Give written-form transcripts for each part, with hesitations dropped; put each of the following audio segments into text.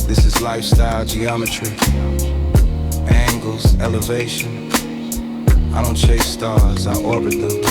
This is lifestyle geometry, angles, elevation. I don't chase stars, I orbit them.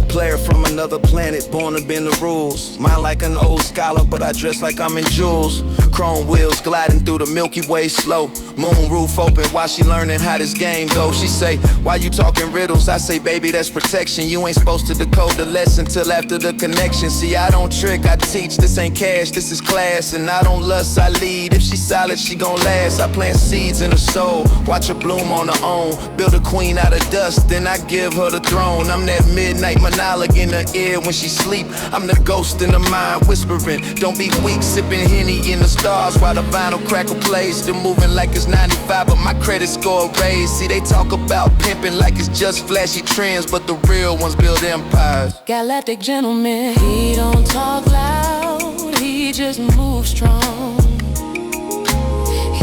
Player from another planet, born to bend the rules. Mind like an old scholar, but I dress like I'm in jewels. Chrome wheels gliding through the Milky Way slow. Moonroof open while she learning how this game goes. She say, why you talking riddles? I say, baby, that's protection. You ain't supposed to decode the lesson till after the connection. See, I don't trick, I teach. This ain't cash, this is class. And I don't lust, I lead. If she solid, she gon' last. I plant seeds in her soul, watch her bloom on her own. Build a queen out of dust, then I give her the throne. I'm that midnight monologue in her ear when she sleep. I'm the ghost in her mind whispering, don't be weak, sipping Henny in the stars while the vinyl crackle plays. Still moving like it's 95, but my credit score raised. See, they talk about pimping like it's just flashy trends, but the real ones build empires. Galactic Gentleman, he don't talk loud, he just moves strong.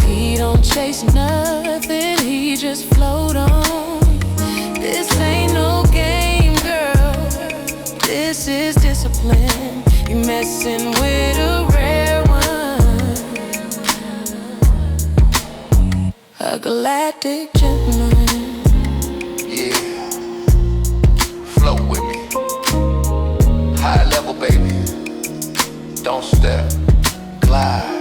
He don't chase nothing, he just float on. This ain't no game, girl, this is discipline. You messing with a rare one, a galactic gentleman. Yeah, float with me. High level, baby. Don't step, glide.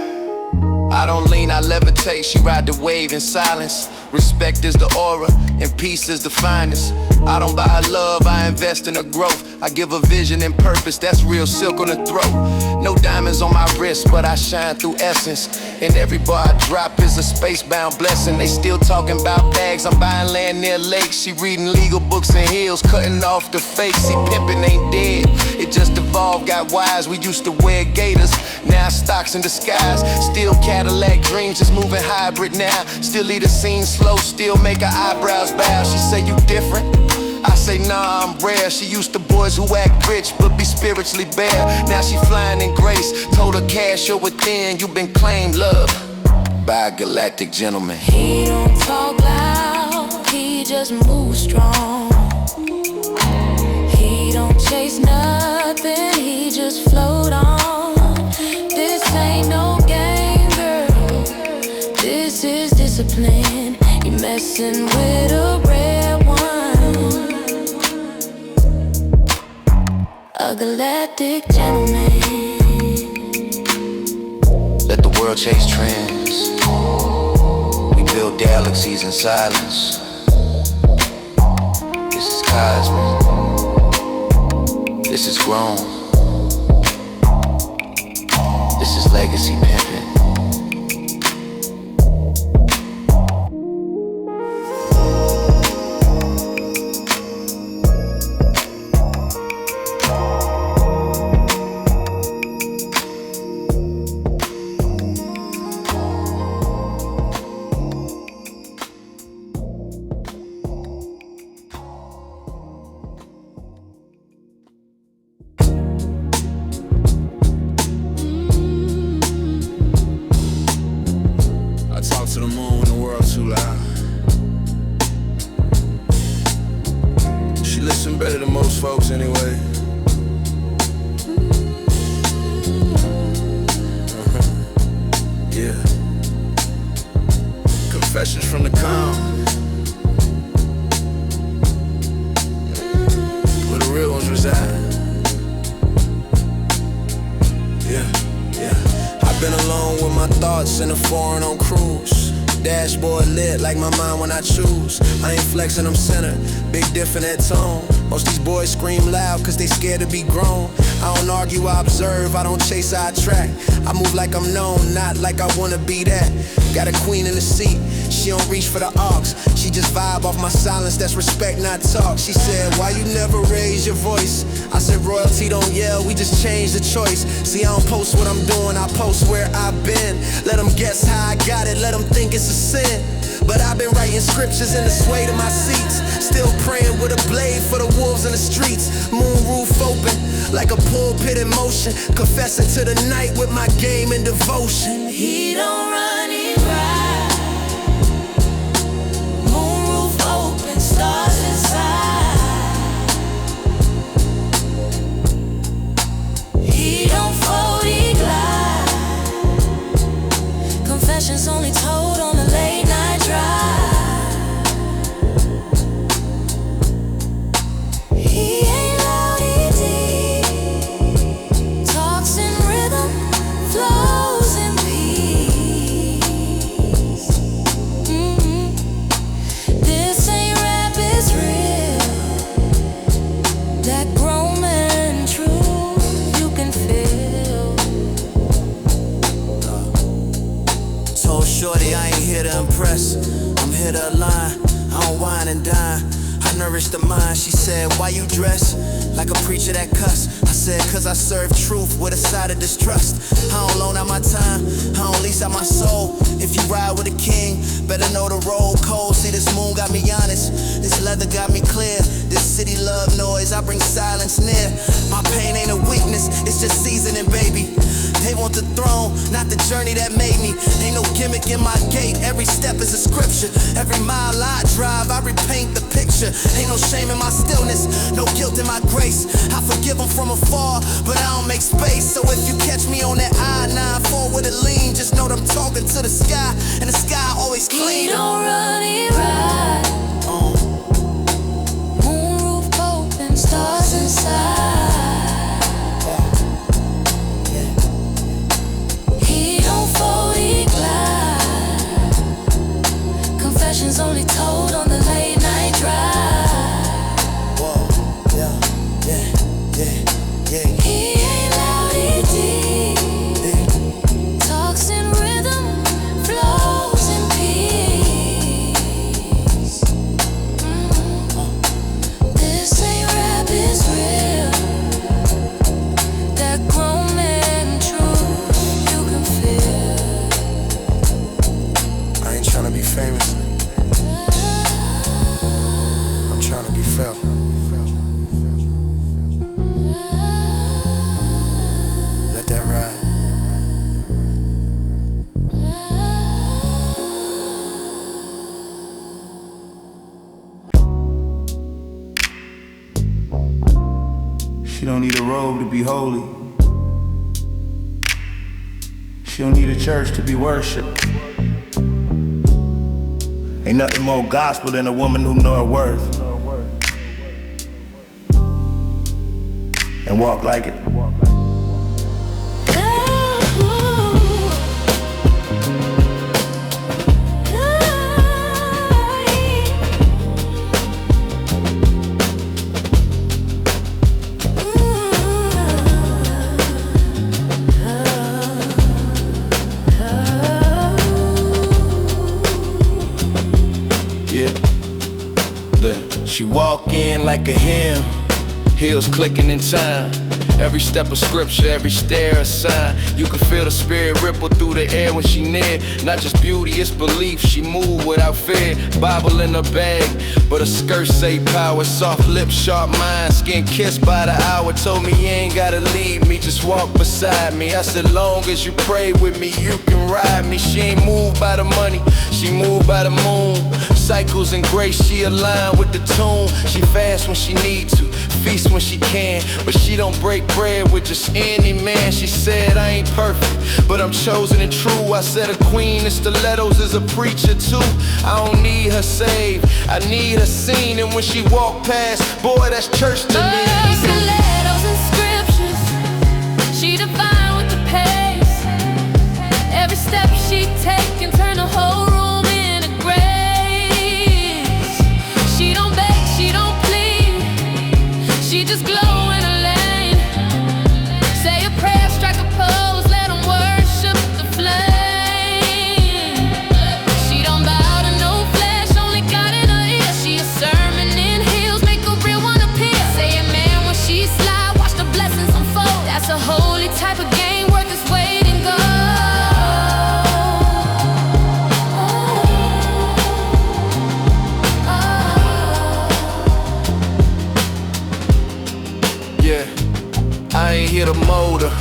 I don't lean, I levitate. She ride the wave in silence. Respect is the aura, and peace is the finest. I don't buy her love, I invest in her growth. I give her vision and purpose, that's real silk on the throat. No diamonds on my wrist, but I shine through essence. And every bar I drop is a space-bound blessing. They still talking about bags, I'm buying land near lakes. She reading legal books and heels, cutting off the fake. See, pimpin' ain't dead, it just evolved, got wise. We used to wear gators, now stocks in disguise. Still Cadillac dreams, just moving hybrid now. Still lead the scene slow, still make her eyebrows bow. She say you different, I say nah, I'm rare. She used to boys who act rich but be spiritually bare. Now she flying in grace, told her cash you're within. You been claimed love by a galactic gentleman. He don't talk loud, he just moves strong. He don't chase nothing, he just float on. This ain't no game, girl, this is discipline. You messing with a rare one, a galactic gentleman. Let the world chase trends. We build galaxies in silence. This is cosmic. This is grown. This is legacy pimping. Folks anyway. Yeah. Confessions from the calm. Where the real ones reside. Yeah. I've been alone with my thoughts in a foreign on cruise. Dashboard lit like my mind when I choose. I ain't flexing, I'm centered. Big diff in that tone. Most these boys scream loud cause they scared to be grown. I don't argue, I observe, I don't chase, I attract. I move like I'm known, not like I wanna be that. Got a queen in the seat, she don't reach for the aux. She just vibe off my silence, that's respect, not talk. She said, why you never raise your voice? I said, royalty don't yell, we just change the choice. See, I don't post what I'm doing, I post where I've been. Let them guess how I got it, let them think it's a sin. But I've been writing scriptures in the sway to my seats. Still praying with a blade for the wolves in the streets. Moonroof open like a pulpit in motion. Confessing to the night with my game and devotion. He don't run, he ride. Moonroof open, stars inside. He don't fold, he glide. Told shorty I ain't here to impress, I'm here to align. I don't whine and dine, I nourish the mind. She said, why you dress like a preacher that cuss? I said, cause I serve truth with a side of distrust. I don't loan out my time, I don't lease out my soul. If you ride with a king, better know the roll cold. See, this moon got me honest, this leather got me clear. This city love noise, I bring silence near. My pain ain't a weakness, it's just seasoning, baby. They want the throne, not the journey that made me. Ain't no gimmick in my gait, every step is a scripture. Every mile I drive, I repaint the picture. Ain't no shame in my stillness, no guilt in my grace. I forgive them from afar, but I don't make space. So if you catch me on that I-94 with a lean, just know that I'm talking to the sky, and the sky always clean. He don't run, he ride. Moonroof open, stars inside. He don't fold, he glide. Confessions only told on the late night drive. Whoa, yeah. He ain't loud, he deep. Talks in rhythm, flows in peace. This ain't rap, it's real. That grown man truth you can feel. I ain't tryna be famous, I'm tryna be felt. Let that ride. She don't need a robe to be holy. She don't need a church to be worshipped. Ain't nothing more gospel than a woman who know her worth and walk like it. She walk in like a hymn, heels clicking in time. Every step of scripture, every stare a sign. You can feel the spirit ripple through the air when she near. Not just beauty, it's belief. She move without fear. Bible in her bag, but her skirt say power. Soft lips, sharp mind, skin kissed by the hour. Told me you ain't gotta lead me, just walk beside me. I said long as you pray with me, you can ride me. She ain't moved by the money, she moved by the moon. Cycles and grace, she aligned with the tune. She fast when she need to, feast when she can, but she don't break bread with just any man. She said I ain't perfect, but I'm chosen and true. I said a queen in stilettos is a preacher too. I don't need her saved, I need her seen. And when she walk past, boy, that's church to me. Stilettos and scriptures, she divine with the pace. Every step she take can turn the whole room into grace. She don't beg, she don't plead, she just glow in her lane. Say a prayer, strike a pose, let them worship the flame. She don't bow to no flesh, only God in her ear. She a sermon in heels, make a real one appear. Say amen when she slide, watch the blessings unfold. That's a holy type of game, worth its weight in gold. Yeah, I ain't here to mold her,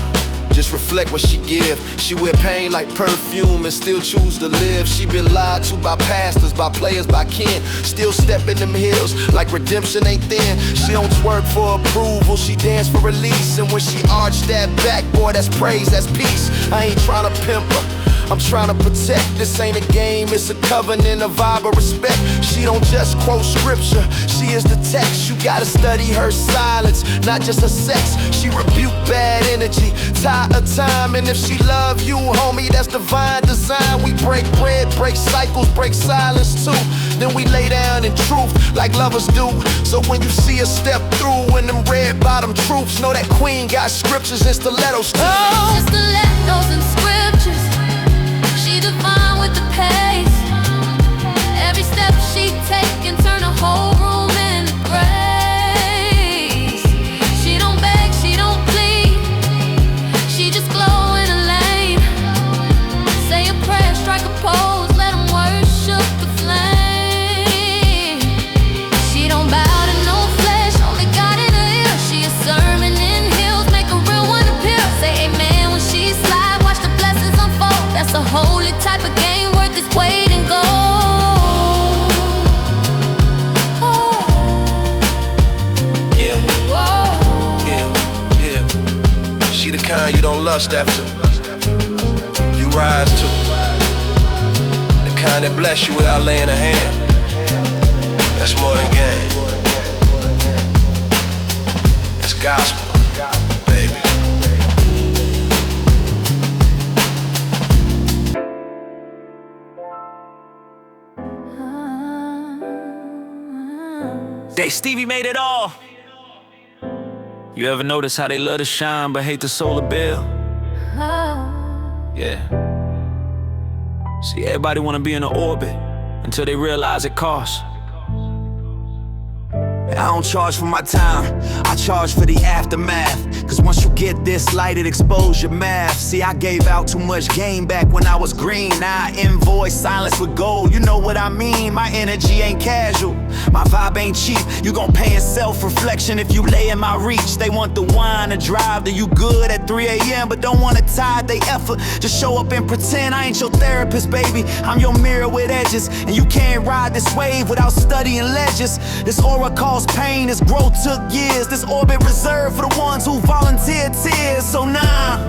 just reflect what she give. She wear pain like perfume and still choose to live. She been lied to by pastors, by players, by kin. Still stepping them hills like redemption ain't thin. She don't twerk for approval, she dance for release. And when she arch that back, boy, that's praise, that's peace. I ain't tryna pimp her, I'm trying to protect. This ain't a game, it's a covenant, a vibe of respect. She don't just quote scripture, she is the text. You gotta study her silence, not just her sex. She rebuke bad energy, tie her time. And if she love you, homie, that's divine design. We break bread, break cycles, break silence too. Then we lay down in truth like lovers do. So when you see her step through in them red bottom troops, know that queen got scriptures and stilettos too. Oh, stilettos and scriptures, she divine with type of game worth its weight in gold. Yeah, she the kind you don't lust after, you rise to. The kind that bless you without laying a hand. That's more than game. It's gospel, baby. Stevie made it all. You ever notice how they love to shine but hate the solar bill? Yeah. See, everybody wanna be in the orbit until they realize it costs. I don't charge for my time, I charge for the aftermath. Cause once you get this light, it expose your math. See, I gave out too much game back when I was green. Now I invoice silence with gold, you know what I mean. My energy ain't casual, my vibe ain't cheap. You gon' pay in self-reflection if you lay in my reach. They want the wine to drive, then you good at 3 a.m. But don't wanna tide they effort, just show up and pretend. I ain't your therapist, baby, I'm your mirror with edges. And you can't ride this wave without studying ledges. This aura caused pain, this growth took years. This orbit reserved for the ones who volunteer tears. So nah,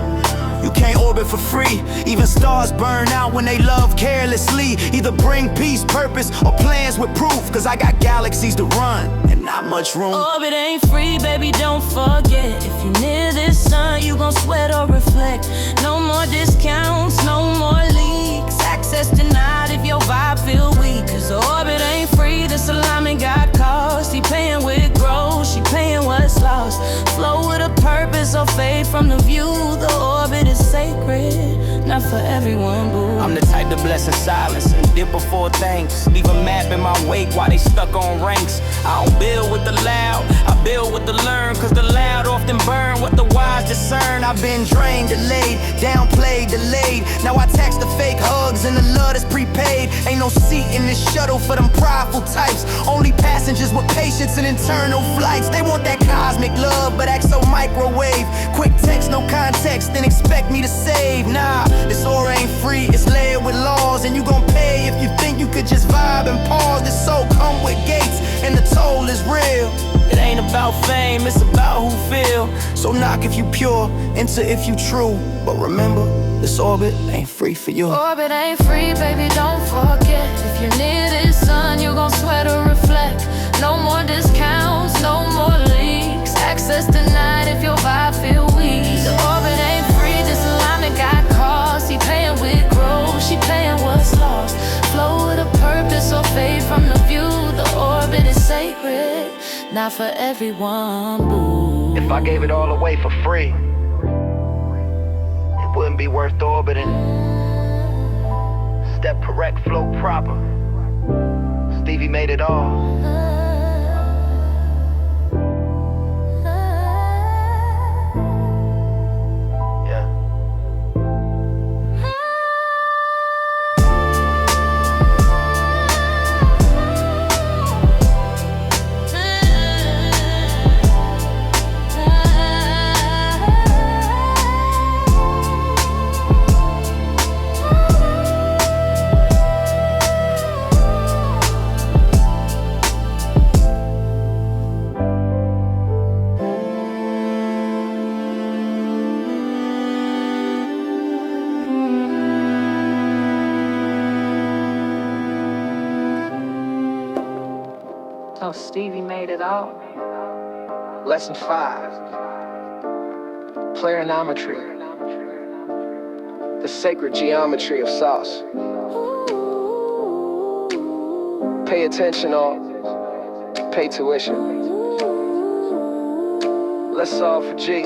you can't orbit for free. Even stars burn out when they love carelessly. Either bring peace, purpose, or plans with proof. Cause I got galaxies to run and not much room. Orbit ain't free, baby, don't forget. If you near this sun, you gon' sweat or reflect. No more discounts, no more leaks. Access denied if your vibe feel weak. Cause orbit ain't free, this alignment got cost. He paying with growth, she paying what's lost. Flow with a purpose or fade from the view. The orbit is sacred, not for everyone, boo. I'm the type to bless in silence and dip before thanks. Leave a map in my wake while they stuck on ranks. I don't build with the loud, I build with the learn. Cause the loud often burn what the wise discern. I've been drained, delayed, downplayed, delayed. Now I tax the fake hugs and the love that's prepaid. Ain't no seat in this shuttle for them prideful types. Only passengers with patience and internal flights. They want that cosmic love, but act so microwave. Quick text, no context, then expect me to save. Nah, this aura ain't free, it's layered with laws. And you gon' pay if you think you could just vibe and pause. This soul come with gates, and the toll is real. It ain't about fame, it's about who feel. So knock if you pure, enter if you true. But remember, this orbit ain't free for you. Orbit ain't free, baby, don't forget. If you're near this sun, you gon' sweat or reflect. No more discounts, no more leaks. Access denied if your vibe feel weak. The orbit ain't free, this alignment got cost. He paying with growth, she paying what's lost. Flow with a purpose or fade from the view. The orbit is sacred, not for everyone, boo. If I gave it all away for free, it wouldn't be worth orbiting. Step correct, flow proper. Stevie made it all. So Stevie made it all. Lesson 5. Playernometry. The sacred geometry of sauce. Pay attention or pay tuition. Let's solve for G.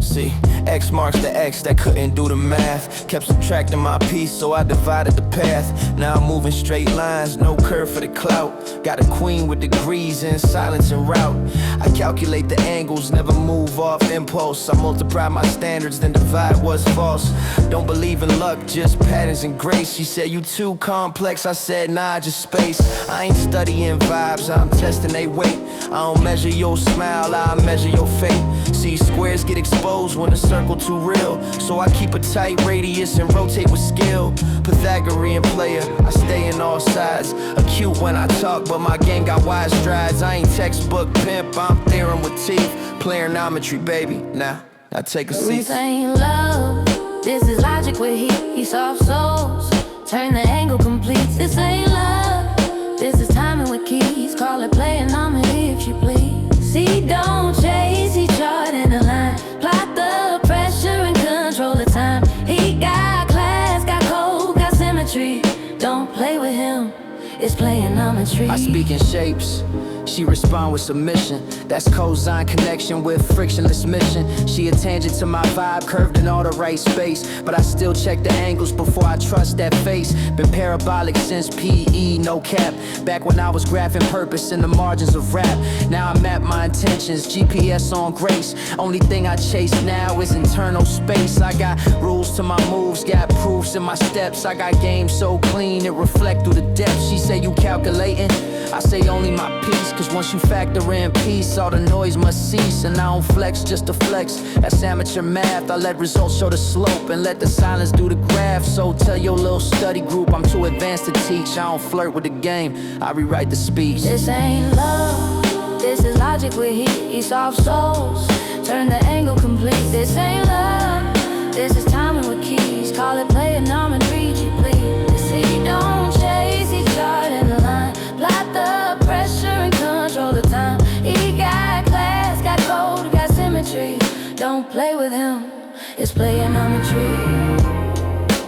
See, X marks the X that couldn't do the math. Kept subtracting my piece, so I divided the path. Now I'm moving straight lines, no curve for the clout. Got a queen with degrees in silence and route. I calculate the angles, never move off impulse. I multiply my standards, then divide what's false. Don't believe in luck, just patterns and grace. She said, you too complex, I said, nah, just space. I ain't studying vibes, I'm testing they weight. I don't measure your smile, I measure your fate. See, squares get exposed when the circle too real. So I keep a tight radius and rotate with skill. Pythagorean player, I stay in all sides. Acute when I talk, but my game got wide strides. I ain't textbook pimp, I'm theorem with teeth. Playernometry, baby. Now take a seat. This ain't love, this is logic with heat. He soft souls, turn the angle complete. This ain't love, this is timing with keys. Call it playernometry if you please. See, don't chase, he chart in a line. Plot the pressure and control the time. He got class, got code, got symmetry. Don't play with him, it's playernometry. I speak in shapes, she respond with submission. That's cosine connection with frictionless mission. She a tangent to my vibe, curved in all the right space. But I still check the angles before I trust that face. Been parabolic since PE, no cap. Back when I was graphing purpose in the margins of rap. Now I map my intentions, GPS on grace. Only thing I chase now is internal space. I got rules to my moves, got proofs in my steps. I got game so clean, it reflect through the depths. She say you calculating, I say only my piece. Cause once you factor in peace, all the noise must cease. And I don't flex just to flex, that's amateur math. I let results show the slope and let the silence do the graph. So tell your little study group I'm too advanced to teach. I don't flirt with the game, I rewrite the speech. This ain't love, this is logic with heat. He soft souls, turn the angle complete. This ain't love, this is timing with keys. Call it playernometry, you please. See, don't chase, he chart in the line. Plot the pressure and control the time. He got class, got code, got symmetry. Don't play with him, it's playernometry.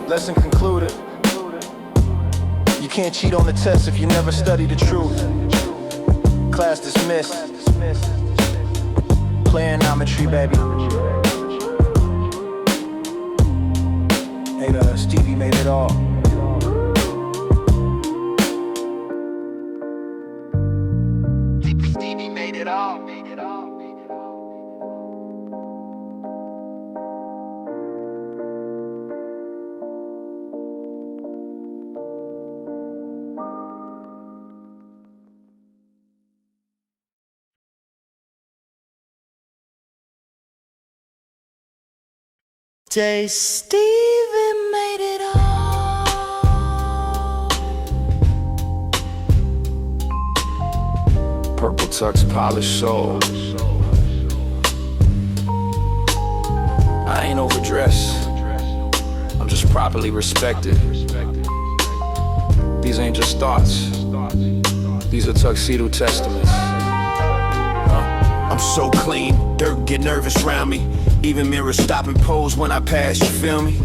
Lesson concluded. You can't cheat on the test if you never study the truth. Class dismissed. Playernometry, baby. Hey, Stevie made it all. Stevie made it all. Stevie made it all. Purple tux, polished soul. I ain't overdressed, I'm just properly respected. These ain't just thoughts, these are tuxedo testaments. I'm so clean, dirt get nervous round me. Even mirrors stop and pose when I pass, you feel me?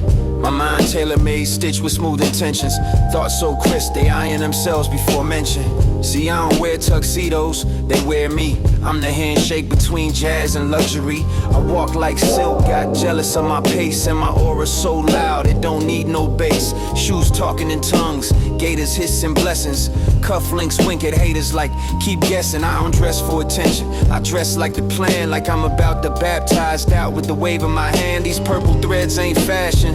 My mind tailor-made, stitched with smooth intentions. Thoughts so crisp, they iron themselves before mention. See, I don't wear tuxedos, they wear me. I'm the handshake between jazz and luxury. I walk like silk, got jealous of my pace. And my aura so loud, it don't need no bass. Shoes talking in tongues, gators hissing blessings. Cufflinks wink at haters like, keep guessing. I don't dress for attention, I dress like the plan. Like I'm about to baptized out with the wave of my hand. These purple threads ain't fashion,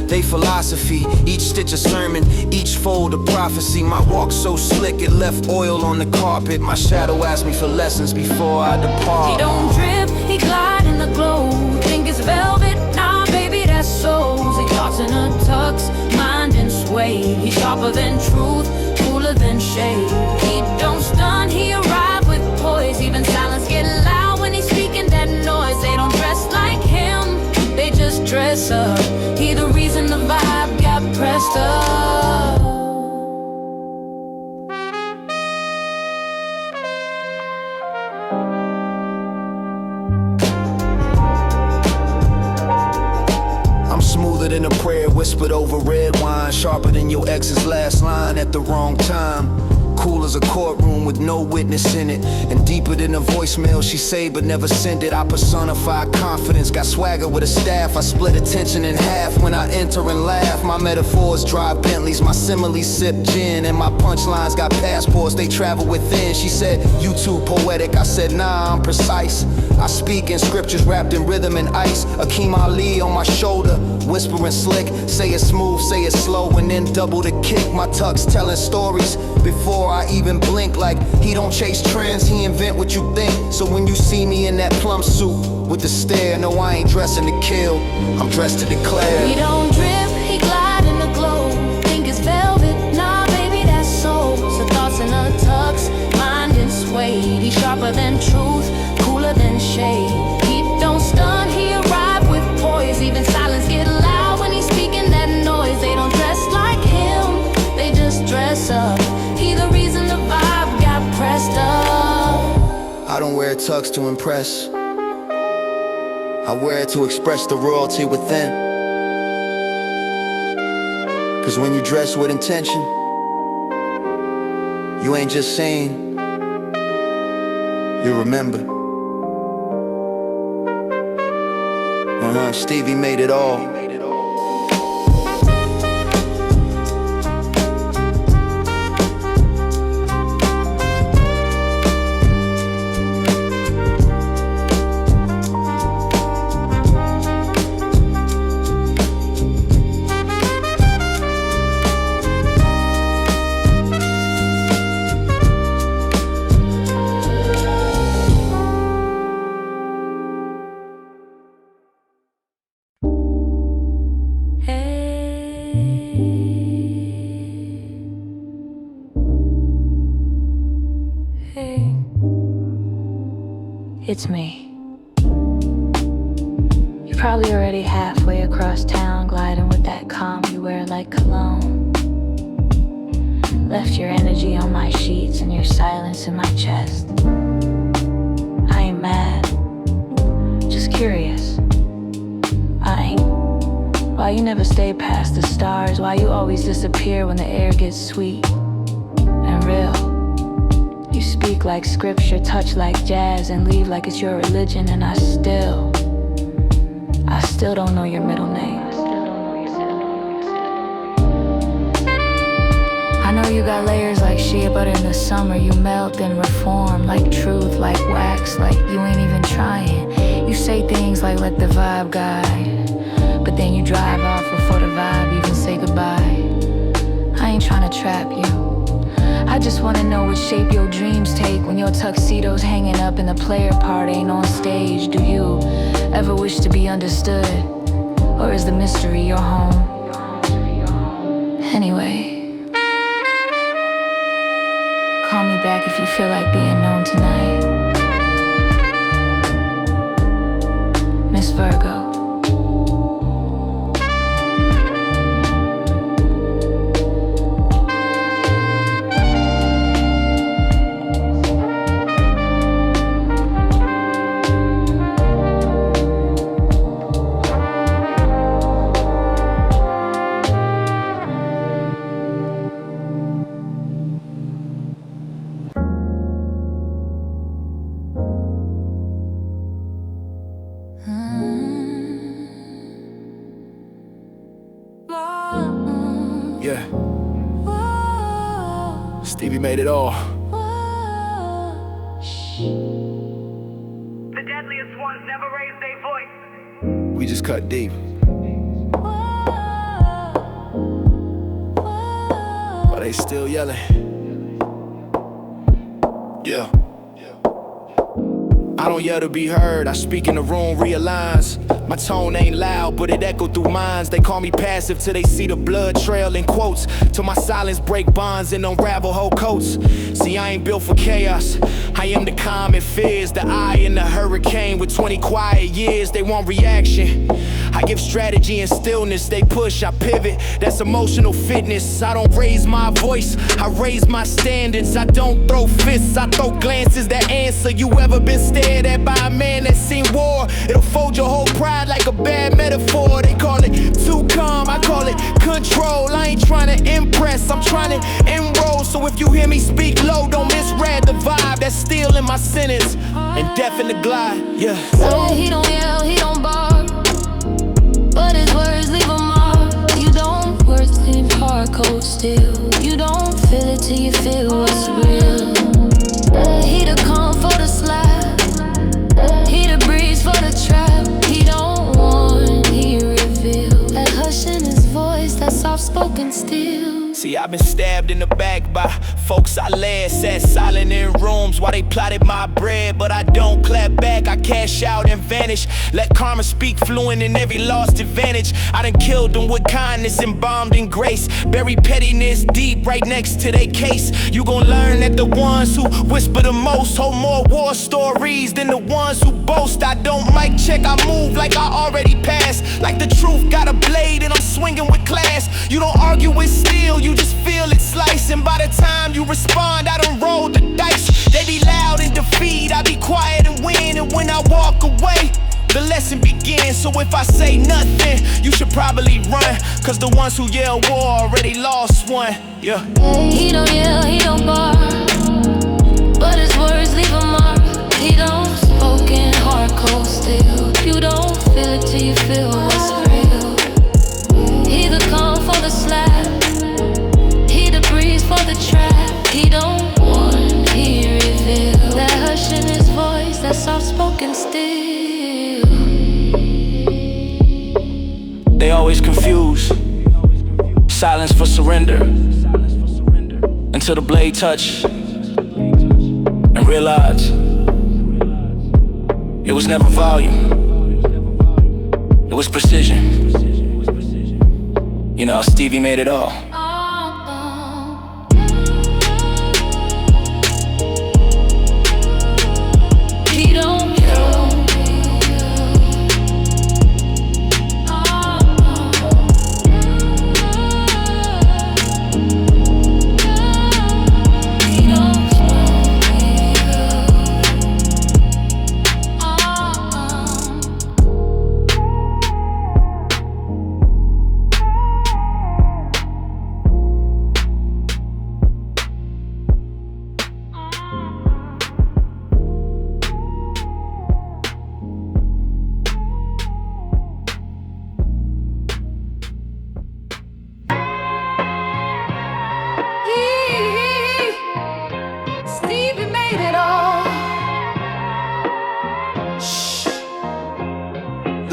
they philosophy. Each stitch a sermon, each fold a prophecy. My walk so slick, it left oil on the carpet. My shadow asked me for lessons before I depart. He don't drip, he glide in the glow. Think it's velvet, nah baby that's souls. He talks in a tux, mind and suede. He's sharper than truth, cooler than shade. He don't stun, he arrive with poise. Even silence get loud when he's speaking that noise. They don't dress like him, they just dress up. He the reason the vibe got pressed up. I'm smoother than a prayer whispered over red wine. Sharper than your ex's last line at the wrong time. Cool as a courtroom with no witness in it. And deeper than a voicemail she saved but never sent it. I personify confidence, got swagger with a staff. I split attention in half when I enter and laugh. My metaphors drive Bentleys, my similes sip gin. And my punchlines got passports, they travel within. She said, you too poetic. I said, nah, I'm precise. I speak in scriptures wrapped in rhythm and ice. Akeem Ali on my shoulder, whispering slick. Say it smooth, say it slow, and then double the kick. My tux telling stories before I even blink. Like he don't chase trends, he invent what you think. So when you see me in that plum suit with the stare, no, I ain't dressing to kill, I'm dressed to declare. He don't drip, he glide in the glow. Think it's velvet, nah baby that's soul. So thoughts in a tux, mind in suede. He's sharper than truth, cooler than shade. He don't stun, he arrive with poise. Even silence get loud when he's speaking that noise. They don't dress like him, they just dress up. He the reason the vibe got pressed up. I don't wear a tux to impress, I wear it to express the royalty within. Cause when you dress with intention, you ain't just saying, you remember. Stevie made it all. It's me. You're probably already halfway across town, gliding with that calm you wear like cologne. Left your energy on my sheets and your silence in my chest. I ain't mad, just curious. Why you never stay past the stars? Why you always disappear when the air gets sweet and real? You speak like scripture, touch like jazz, and leave like it's your religion. And I still don't know your middle name. I know you got layers like shea butter in the summer. You melt and reform like truth, like wax, like you ain't even trying. You say things like let the vibe guide, but then you drive off before the vibe even say goodbye. I ain't trying to trap you, I just wanna know what shape your dreams take when your tuxedo's hanging up and the player part ain't on stage. Do you ever wish to be understood? Or is the mystery your home? Anyway, call me back if you feel like being known tonight. Miss Virgo. Yeah. Stevie made it all. The deadliest ones never raise their voice. We just cut deep. But they still yelling. Yeah. I don't yell to be heard, I speak in the room, realigns. My tone ain't loud, but it echoed through minds. They call me passive till they see the blood trail in quotes. Till my silence break bonds and unravel whole coats. See, I ain't built for chaos, I am the calm it fears. The eye in the hurricane with 20 quiet years. They want reaction, I give strategy and stillness. They push, I pivot, that's emotional fitness. I don't raise my voice, I raise my standards. I don't throw fists, I throw glances that answer. You ever been stared at by a man that's seen war? It'll fold your whole pride like a bad metaphor. They call it too calm, I call it control. I ain't trying to impress, I'm trying to enroll. So if you hear me speak low, don't misread the vibe that's still in my sentence and deaf in the glide, yeah. He don't yell, he don't bark, but his words leave a mark. You don't work in hardcore still. You don't feel it till you feel what's real. He the calm for the slap, he the breeze for the trap. He don't warn, he reveal. voice that's soft-spoken still. See, I've been stabbed in the back by folks I led, sat silent in rooms while they plotted my bread. But I don't clap back, I cash out and vanish. Let karma speak fluent in every lost advantage. I done killed them with kindness, embalmed in grace. Bury pettiness deep right next to their case. You gon' learn that the ones who whisper the most hold more war stories than the ones who boast. I don't mic check, I move like I already passed. Like the truth got a blade and I'm swinging with class. You don't argue with steel, you just feel it slice. And by the time you respond, I done rolled the dice. They be loud in defeat, I be quiet and win. And when I walk away, the lesson begins. So if I say nothing, you should probably run. Cause the ones who yell war already lost one. Yeah. He don't yell, he don't bark, but his words leave a mark. He don't spoken hard cold still. You don't feel it till you feel what's real. He the calm for the slap, he the breeze for the trap. He don't want, he reveal that hush in his voice, that soft spoken still. They always confuse silence for surrender until the blade touch and realize it was never volume, it was precision. You know, Stevie made it all. He don't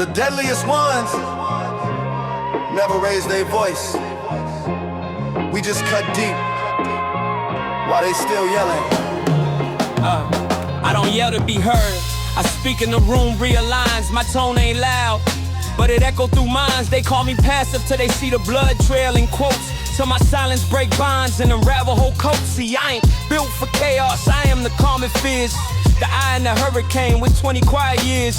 The deadliest ones never raise their voice. We just cut deep while they still yelling. I don't yell to be heard. I speak in the room, realigns. My tone ain't loud, but it echo through minds. They call me passive till they see the blood trail in quotes. Till my silence break bonds and unravel whole coats. See, I ain't built for chaos. I am the calm and fierce, the eye in the hurricane with 20 quiet years.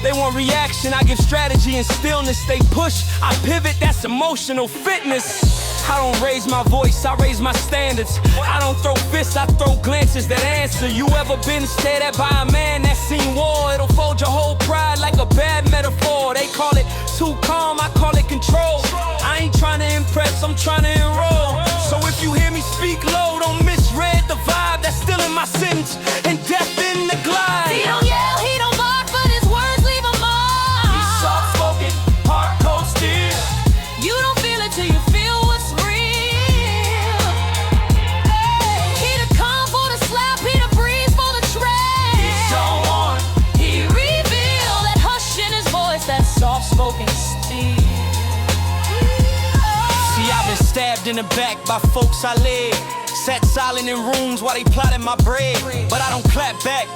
They want reaction, I give strategy and stillness. They push, I pivot, that's emotional fitness. I don't raise my voice, I raise my standards. I don't throw fists, I throw glances that answer. You ever been stared at by a man that's seen war? It'll fold your whole pride like a bad metaphor. They call it too calm, I call it control. I ain't trying to impress, I'm trying to enroll. So if you hear me speak low, don't misread the vibe that's still in my sentence and death in the glide. He don't yell, he don't bark, but his words leave a mark. He's soft-spoken, hard-cold still. You don't feel it till you feel what's real. He the calm for the slap, he the breeze for the track. He's so on, He reveal that hush in his voice, that soft-spoken still. See, I've been stabbed in the back by folks I led. Sat silent in rooms while they plotted my bread. But I don't clap back,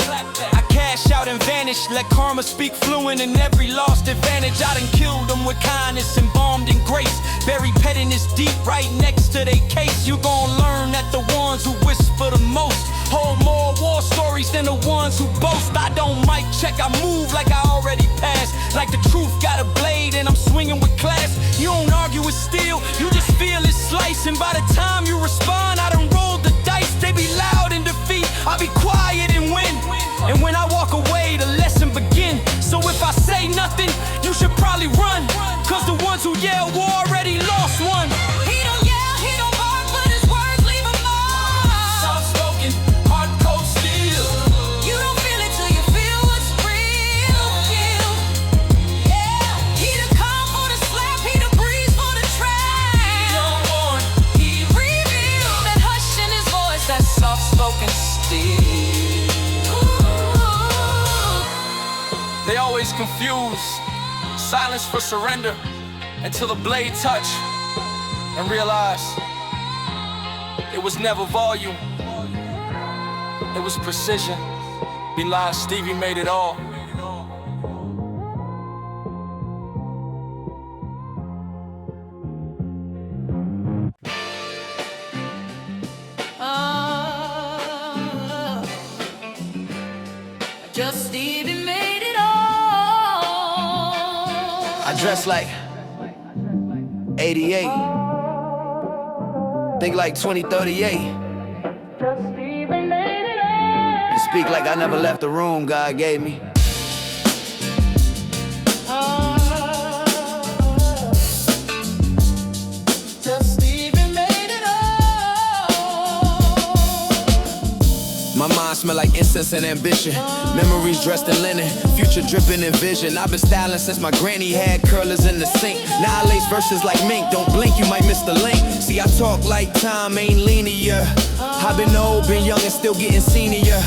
I cash out and vanish. Let karma speak fluent in every lost advantage. I done killed them with kindness, embalmed in grace. Bury pettiness deep right next to their case. You gon' learn that the ones who whisper the most hold more war stories than the ones who boast. I don't mic check, I move like I already passed. Like the truth got a blade and I'm swinging with class. You don't argue with steel, you just feel it slice. And by the time you respond, I done rolled the dice. They be loud in defeat, I be quiet and win. And when I walk away, the lesson begin. So if I say nothing, you should probably run. Cause the ones who yell war already lost one. He don't yell, he don't bark, but his words leave a mark. Soft-spoken, hard-cold still. You don't feel it till you feel what's real. Yeah, he the calm for the slap, he the breeze for the track. Don't warn, He reveal that hush in his voice, that soft-spoken still. They always confuse silence for surrender until the blade touch and realize it was never volume, it was precision. Realize Stevie made it all. Just Stevie made it all. I dress like 88. Think like 2038. And speak like I never left the room God gave me. My mind smell like incense and ambition. Memories dressed in linen, future dripping in vision. I've been styling since my granny had curlers in the sink. Now I lace verses like mink, don't blink, you might miss the link. See, I talk like time ain't linear. I've been old, been young and still getting senior.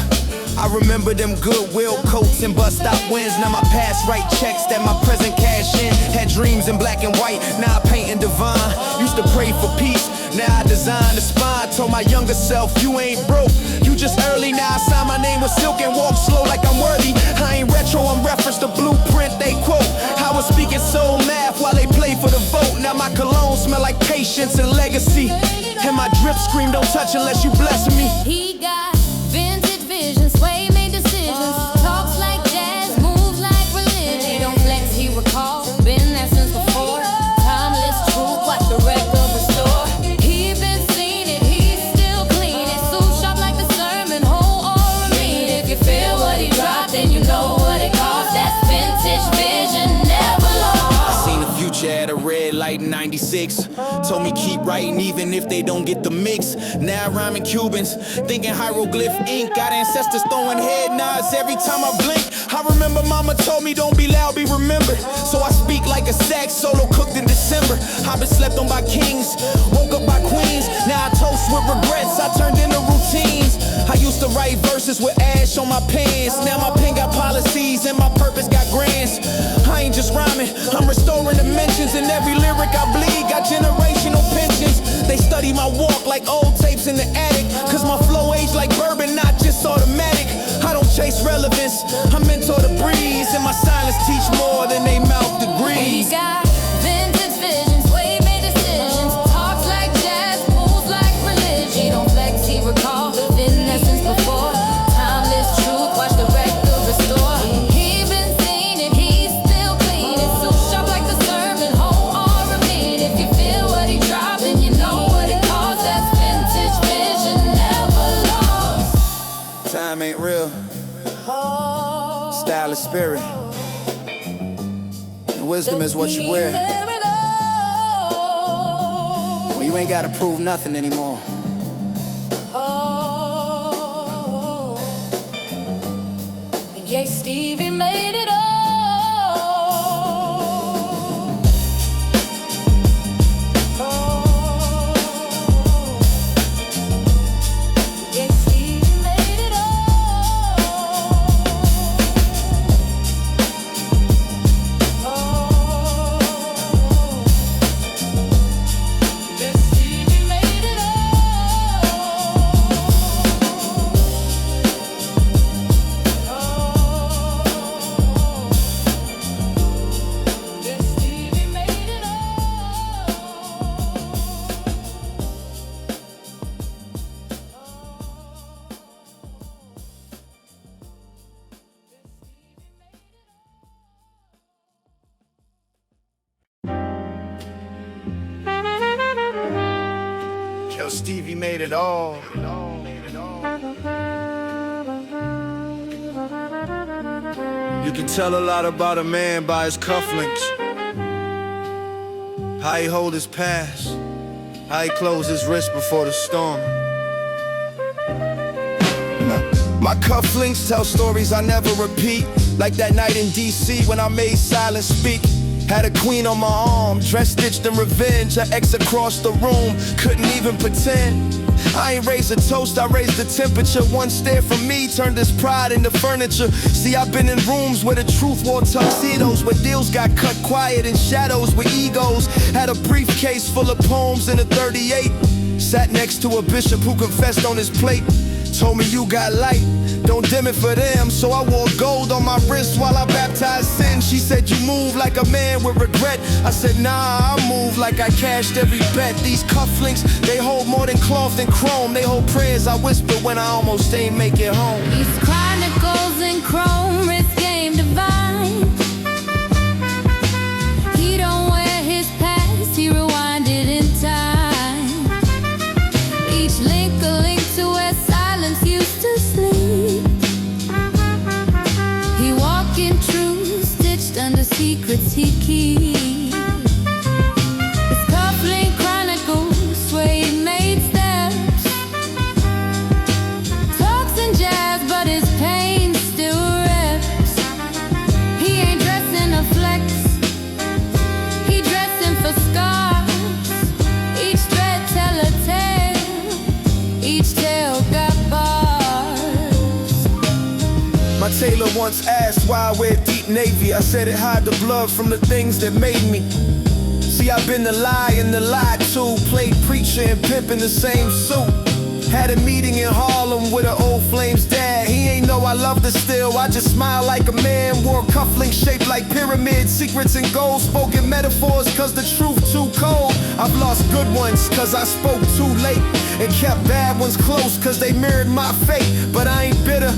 I remember them Goodwill coats and bus stop wins. Now my past write checks that my present cash in. Had dreams in black and white, now I paint in divine. Used to pray for peace, now I design the spine. Told my younger self, you ain't broke, you just early. Now I sign my name with silk and walk slow like I'm worthy. I ain't retro, I'm reference the blueprint they quote. I was speaking soul math while they play for the vote. Now my cologne smell like patience and legacy. And my drip scream, don't touch unless you bless me. He got vintage visions, way made decisions. Talks like jazz, moves like religion. He don't flex, he recalls, been there since before. Timeless truth, watch the record restore. He been seen it, he's still clean it. Suit sharp like the sermon, whole aura mean. If you feel what he dropped, then you know what it cost. That's vintage vision, never lost. I seen the future at a red light in 96. Told me keep writing even if they don't get the mix. Now rhyming Cubans, thinking hieroglyph ink. Got ancestors throwing head nods every time I blink. I remember mama told me don't be loud, be remembered. So I speak like a sax solo cooked in December. I've been slept on by kings, woke up by queens. Now I toast with regrets, I turned into routines. I used to write verses with ash on my pants. Now my pen got policies and my purpose got grants. I ain't just rhyming, I'm restoring dimensions. And every lyric I bleed got generational pensions. They study my walk like old tapes in the attic. Cause my flow age like bourbon, not just automatic. I don't chase relevance, I mentor the breeze. And my silence teach more than they mouth degrees. He got vintage visions, way made decisions. Talks like jazz, moves like religion. He don't flex, he recall, been there since before. Timeless truth, watch the record restore. He been seen it, he's still clean. It's so sharp like the sermon, whole aura mean. If you feel what he dropped, then you know what it costs. That's vintage vision, never lost. Time ain't real, style is spirit, and wisdom is what you wear. Well, you ain't gotta prove nothing anymore. Yeah, Stevie made it all. Yeah, Stevie made it all. Yeah, Stevie made it all. Yo, Stevie made it all. You can tell a lot about a man by his cufflinks. How he hold his pass, how he close his wrist before the storm. My cufflinks tell stories I never repeat. Like that night in DC when I made silence speak. Had a queen on my arm, dress stitched in revenge. Her ex across the room, couldn't even pretend. I ain't raised a toast, I raised the temperature. One stare from me turned this pride into furniture. See, I've been in rooms where the truth wore tuxedos, where deals got cut quiet in shadows with egos. Had a briefcase full of poems and a 38. Sat next to a bishop who confessed on his plate. Told me you got light, don't dim it for them. So I wore gold on my wrist while I baptized sin. She said, you move like a man with regret. I said, nah, I move like I cashed every bet. These cufflinks, they hold more than cloth and chrome. They hold prayers I whisper when I almost ain't make it home. These chronicles in chrome, wrist game divine. He don't wear his past, he rewinded in time. Each link a link to where silence used to sleep. He walk in truth, stitched under secrets he keeps. His cufflink chronicles, swayed, made steps. Talks and jazz, but his pain still reps. He ain't dressing a flex, he dressing for scars. Each thread tell a tale, each tale got bars. My tailor once asked why I wear deep navy. I said it hide the blood from the things that made me. See, I've been the lie and the lie too. Played preacher and pimp in the same suit. Had a meeting in Harlem with an old flames dad. He ain't know I loved her still, I just smile like a man. Wore cufflinks shaped like pyramids, secrets and gold. Spoken metaphors cause the truth too cold. I've lost good ones cause I spoke too late, and kept bad ones close cause they mirrored my fate. But I ain't bitter,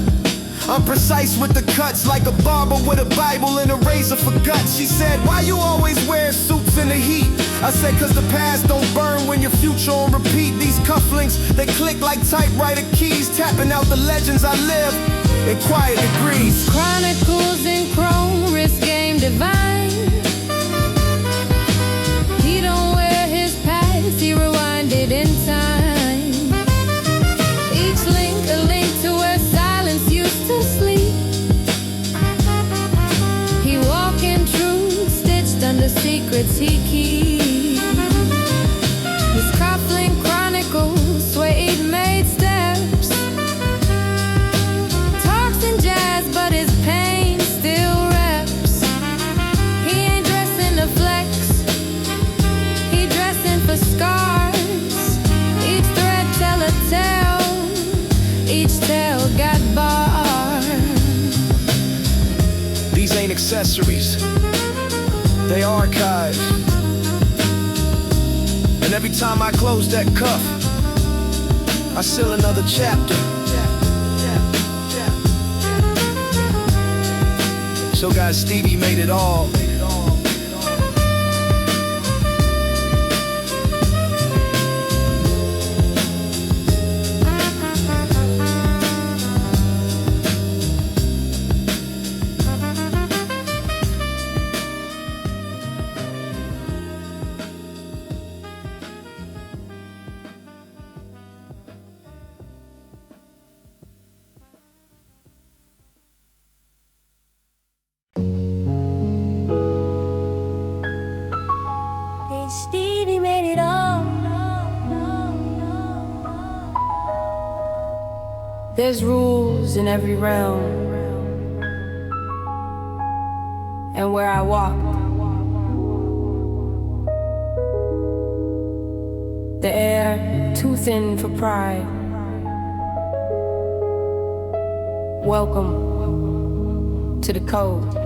I'm precise with the cuts, like a barber with a Bible and a razor for guts. She said, why you always wear suits in the heat? I said, cause the past don't burn when your future on repeat. These cufflinks, they click like typewriter keys, tapping out the legends I live in quiet degrees. Chronicles in chrome, wrist game divine. He don't wear his past, he rewinded in time. Each link a link to where silence used to sleep. He walk in truth, stitched under secrets he keeps. His cufflink chronicles, swayed, made steps. Talks and jazz, but his pain still reps. He ain't dressing to flex, he dressing for scars. Each thread tell a tale, each tale got bars. These ain't accessories, they archives. And every time I close that cuff, I seal another chapter. So guys, Stevie made it all. Stevie made it all. There's rules in every realm, and where I walk, the air too thin for pride. Welcome to the code.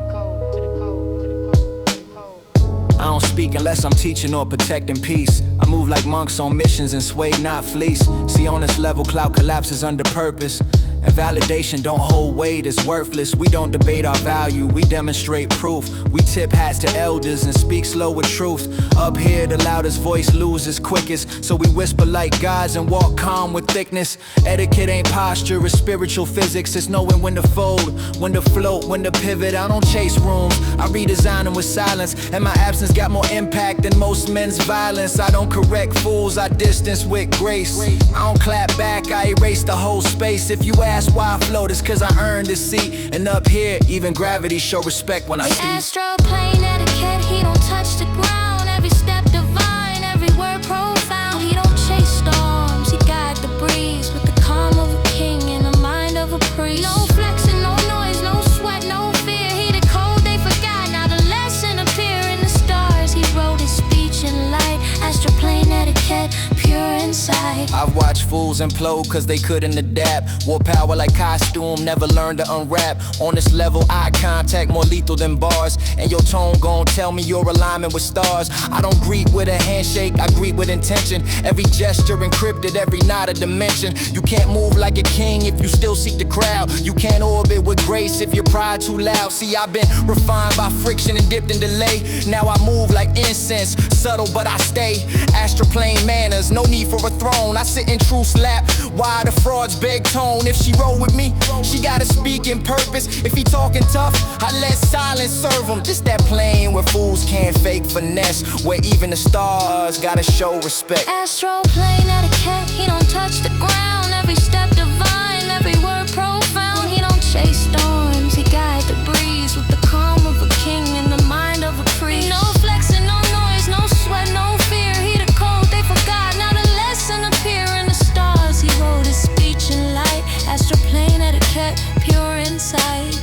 I don't speak unless I'm teaching or protecting peace. I move like monks on missions and sway, not fleece. See, on this level, cloud collapses under purpose. And validation don't hold weight, it's worthless. We don't debate our value, we demonstrate proof. We tip hats to elders and speak slow with truth. Up here, the loudest voice loses quickest. So we whisper like gods and walk calm with thickness. Etiquette ain't posture, it's spiritual physics. It's knowing when to fold, when to float, when to pivot. I don't chase rooms, I redesign them with silence. And my absence got more impact than most men's violence. I don't correct fools, I distance with grace. I don't clap back, I erase the whole space. If you ask why I float, it's cause I earned this seat. And up here, even gravity show respect when I speak. Astro plane etiquette. etiquette, he don't touch the ground. Every step divine, every word profound. He don't chase storms, he guides the breeze with the calm of a king and the mind of a priest. No flexing, no noise, no sweat, no fear. He the code they forgot, now the lesson appear in the stars. He wrote his speech in light, astroplane etiquette, pure inside. I've watched fools implode cause they couldn't adapt. Wore power like costume, never learned to unwrap. On this level, eye contact more lethal than bars. And your tone gon' tell me your alignment with stars. I don't greet with a handshake, I greet with intention. Every gesture encrypted, every nod a dimension. You can't move like a king if you still seek the crowd. You can't orbit with grace if your pride too loud. See, I've been refined by friction and dipped in delay. Now I move like incense, subtle but I stay. Astroplane manners, no need for a throne. I sit in truth's lap, why the frauds beg tone. If she roll with me, she gotta speak in purpose. If he talking tough, I let silence serve him. This that plane where fools can't fake finesse, where even the stars gotta show respect. Astroplane etiquette, he don't touch the ground. Every step divine, every word profound. He don't chase storms, he guides the breeze with the calm of a king and the mind of a priest. No flexing, no noise, no sweat, no fear. He the code they forgot, now the lesson appear in the stars. He wrote his speech in light, astroplane etiquette, pure insight.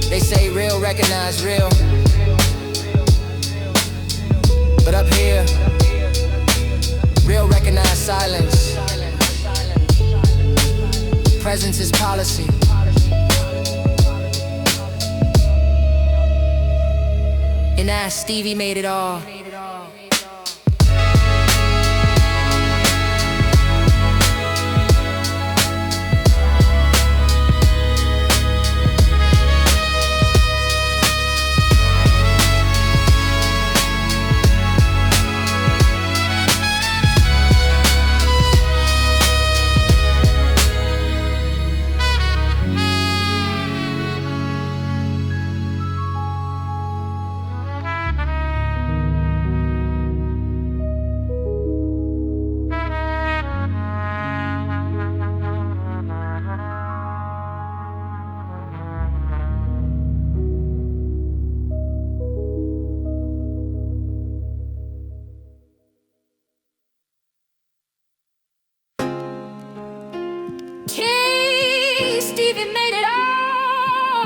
They say real recognize real, but up here, real recognize silence. Presence is policy. And I, Stevie, made it all. Stevie made it all.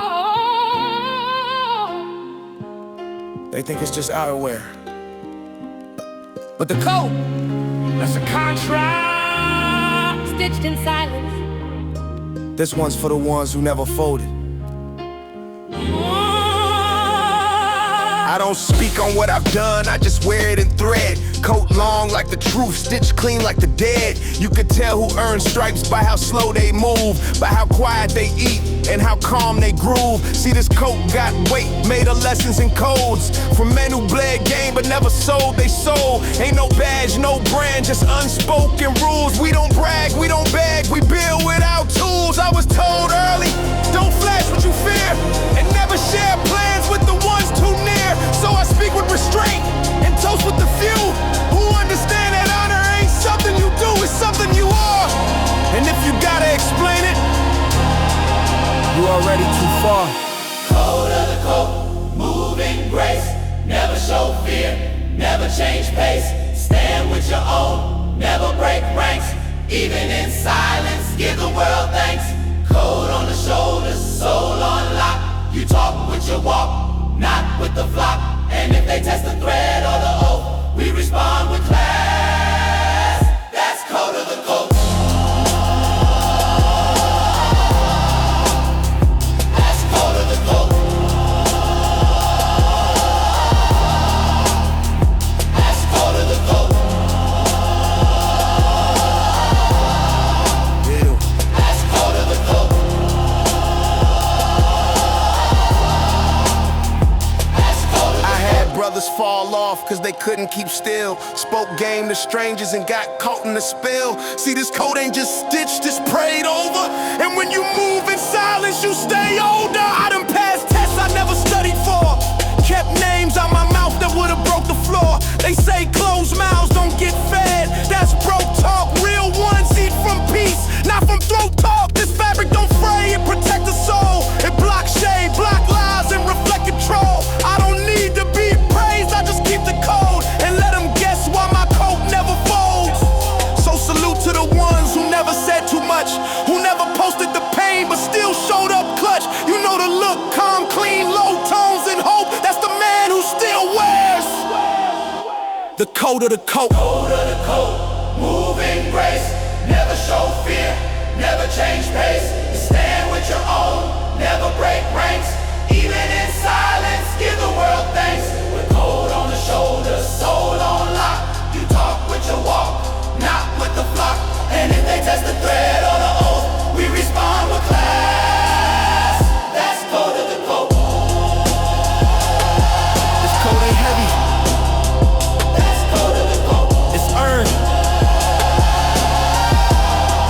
They think it's just outerwear, But the coat, That's a contract. Stitched in silence. this one's for the ones who never folded. I don't speak on what I've done, I just wear it in thread. Coat long like the truth, stitched clean like the dead. You could tell who earned stripes by how slow they move, by how quiet they eat, and how calm they groove. See, this coat got weight, made of lessons and codes. From men who bled game but never sold they soul. Ain't no badge, no brand, just unspoken rules. We don't brag, we don't beg, we build without tools. I was told early, don't flash what you fear, and never share plans with the ones too near. So I speak with restraint and toast with the few who understand that honor ain't something you do, it's something you are. And if you gotta explain it, You already too far. Code of the coat, moving grace. Never show fear, never change pace. Stand with your own, never break ranks. Even in silence, give the world thanks. Code on the shoulders, soul on lock. You talk with your walk, not with the flock. And if they test the thread or the oath, we respond with class. That's code of the coat. That's code of the coat. That's code of the coat. That's code of the coat. brothers fall off cause they couldn't keep still. Spoke game to strangers and got caught in the spill. See, this coat ain't just stitched, it's prayed over. And when you move in silence, you stay older. I done passed tests I never studied for. Kept names out my mouth that would've broke the floor. They say closed mouths don't get fed. That's broke talk. Real ones eat from peace, not from throat talk. This fabric don't fray, it protect the soul. It blocks shade, block lies, and reflect control. I don't need code of the coat. Code of the code, moving grace, never show fear, never change pace. Stand with your own, never break ranks. Even in silence, give the world thanks. With code on the shoulder, soul on lock. You talk with your walk, not with the flock. And if they test the thread or the oath, we respond with class. That's code of the code. This code ain't heavy. That's code of the code. It's earned.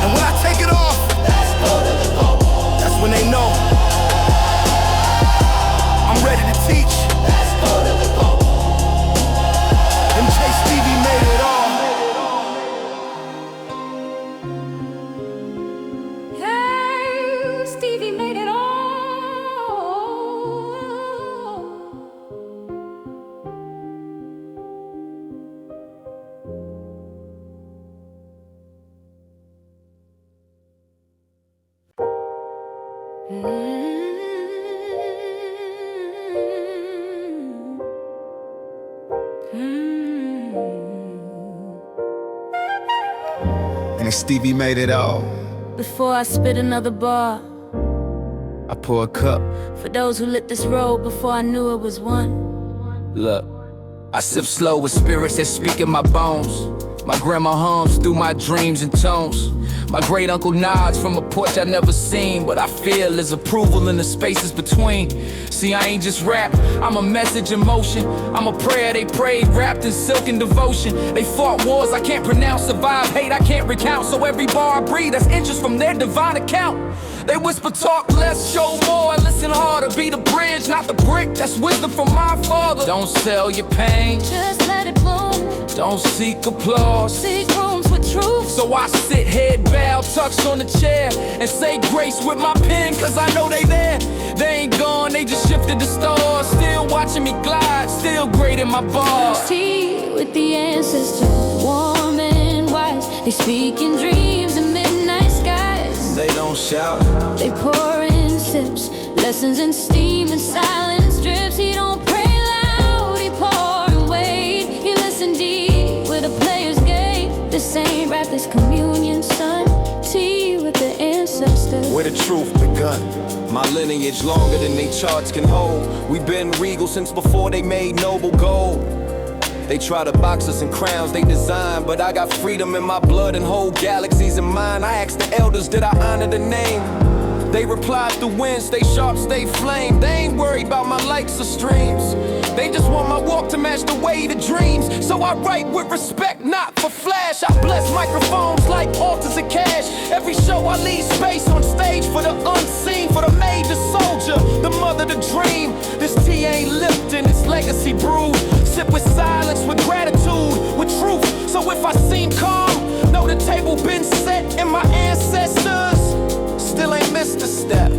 And when I take it off, that's code of the code. That's when they know I'm ready to teach. That's code of the code. MJ Stevie made it all. Hey, Stevie made it all. And Stevie made it all. Before I spit another bar, I pour a cup. for those who lit this road before I knew it was one. Look, I sip slow with spirits that speak in my bones. My grandma hums through my dreams and tones. My great uncle nods from a porch I never seen, but I feel his approval in the spaces between. See, I ain't just rap, I'm a message in motion. I'm a prayer they prayed, wrapped in silk and devotion. They fought wars I can't pronounce, survive hate I can't recount. So every bar I breathe, that's interest from their divine account. They whisper talk less, show more, and listen harder. Be the bridge, not the brick, that's wisdom from my father. Don't sell your pain, Just let it bloom. don't seek applause. Seek rooms with truth. So I sit head bowed, tucked on the chair, and say grace with my pen, cause I know they there. They ain't gone, they just shifted the stars. Still watching me glide, still great in my bars. Tea with the ancestors, warm and wise. They speak in dreams and midnight skies. They don't shout, They pour in sips, lessons in steam and silence drips. He don't pray loud, he pour and wait. He listen deep with a player's gate. This ain't rap, this communion, son. Tea with the ancestors. Where the truth begun. My lineage longer than they charts can hold. We've been regal since before they made noble gold. They try to box us in crowns they design, but I got freedom in my blood and whole galaxies in mine. I asked the elders, did I honor the name? They replied through wind, stay sharp, stay flame. They ain't worried about my likes or streams. They just want my walk to match the way to dreams. So I write with respect, not for flash. I bless microphones like altars of cash. Every show I leave space on stage for the unseen, for the major soldier, the mother to dream. This tea ain't lifting, it's legacy brewed. Sip with silence, with gratitude, with truth. So if I seem calm, know the table been set and my ancestors still ain't missed a step.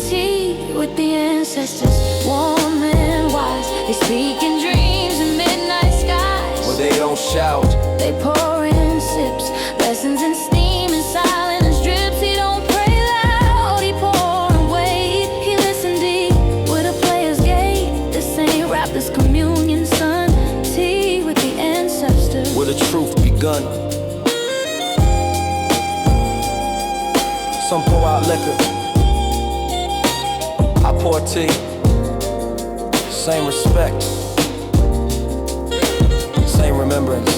Tea with the ancestors, warm and wise. They speak in dreams and midnight skies. but they don't shout. They pour in sips, lessons in steam and silence drips. He don't pray loud, he pour and wait. He listen deep with a player's gate. This ain't rap, this communion, son. Tea with the ancestors. Where the truth begun. Some pour out liquor, I pour tea. Same respect, same remembrance,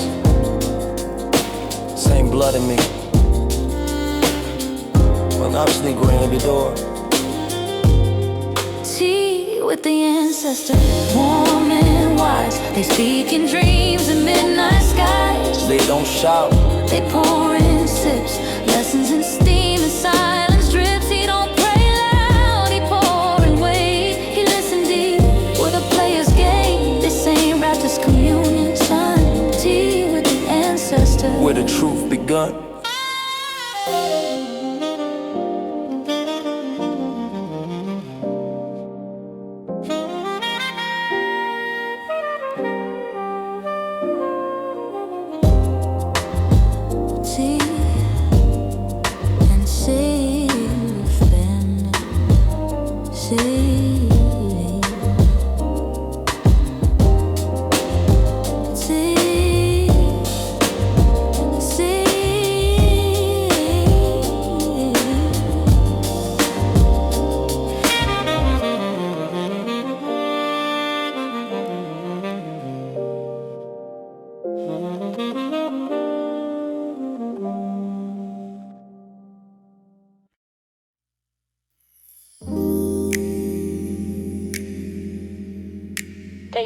same blood in me. When obviously going in the door. Tea with the ancestors, warm and wise. They speak in dreams and midnight skies. They don't shout, They pour in sips, lessons in steam and silence drips. He don't pray loud, he pour and wait. He listen deep with a player's gate. This ain't rap, this communion, son. Tea with the ancestors. where the truth begun. Tea and Stevin. Tea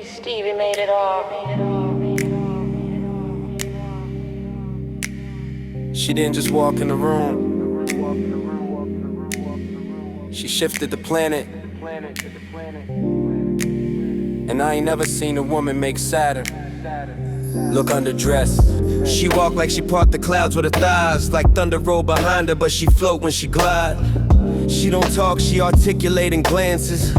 Stevie made it all. She didn't just walk in the room. She shifted the planet. And I ain't never seen a woman make Saturn look underdressed. She walk like she part the clouds with her thighs, like thunder roll behind her, but she float when she glide. She don't talk, she articulating glances,